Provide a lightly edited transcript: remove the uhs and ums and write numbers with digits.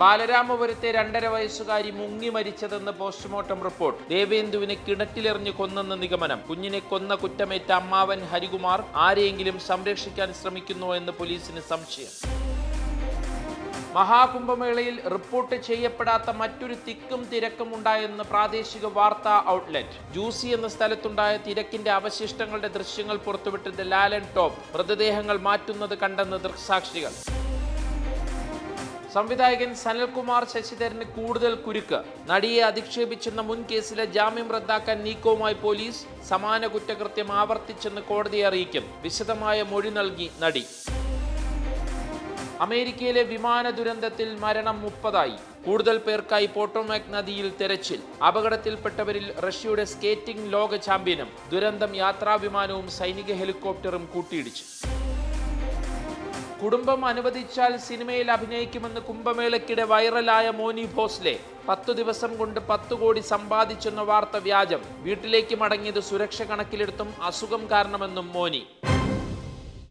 ബാലരാമപുരത്തെ 2.5 വയസ്സുകാരി മുങ്ങി മരിച്ചതെന്ന് postmortem report. ദേവേന്ദുവിനെ കിണറ്റിലെറിഞ്ഞ് കൊന്നെന്ന് നിഗമനം. കുഞ്ഞിനെ കൊന്ന കുറ്റമേറ്റ അമ്മാവൻ ഹരികുമാർ ആരെയെങ്കിലും സംരക്ഷിക്കാൻ ശ്രമിക്കുന്നുവോ എന്ന് പോലീസിന് സംശയം. മഹാകുംഭമേളയിൽ റിപ്പോർട്ട് ചെയ്യപ്പെടാത്ത മറ്റൊരു തിക്കും തിരക്കും ഉണ്ടായെന്ന് പ്രാദേശിക വാർത്താ ഔട്ട്ലെറ്റ്. ജൂസി എന്ന സ്ഥലത്തുണ്ടായ തിരക്കിന്റെ അവശിഷ്ടങ്ങളുടെ ദൃശ്യങ്ങൾ പുറത്തുവിട്ടത് ലാലൻ ടോപ്പ്. മൃതദേഹങ്ങൾ മാറ്റുന്നത് കണ്ടെന്ന് ദൃക്സാക്ഷികൾ. സംവിധായകൻ സനൽകുമാർ ശശിധരന് കൂടുതൽ കുരുക്ക്. നടിയെ അധിക്ഷേപിച്ചെന്ന മുൻ കേസിലെ ജാമ്യം റദ്ദാക്കാൻ നീക്കവുമായി പോലീസ്. സമാന കുറ്റകൃത്യം ആവർത്തിച്ചെന്ന് കോടതിയെ അറിയിക്കും. വിശദമായ മൊഴി നൽകി നടി. അമേരിക്കയിലെ വിമാന ദുരന്തത്തിൽ മരണം 30. കൂടുതൽ പേർക്കായി പോട്ടോമാക് നദിയിൽ തെരച്ചിൽ. അപകടത്തിൽപ്പെട്ടവരിൽ റഷ്യയുടെ സ്കേറ്റിംഗ് ലോക ചാമ്പ്യനും. ദുരന്തം യാത്രാവിമാനവും സൈനിക ഹെലികോപ്റ്ററും കൂട്ടിയിടിച്ചു. കുടുംബം അനുവദിച്ചാൽ സിനിമയിൽ അഭിനയിക്കുമെന്ന് കുംഭമേളയ്ക്കിടെ വൈറലായ മോനി ഭോസ്ലെ. 10 ദിവസം കൊണ്ട് 10 കോടി സമ്പാദിച്ചെന്ന വാർത്ത വ്യാജം. വീട്ടിലേക്ക് മടങ്ങിയത് സുരക്ഷ കണക്കിലെടുത്തും അസുഖം കാരണമെന്നും മോനി.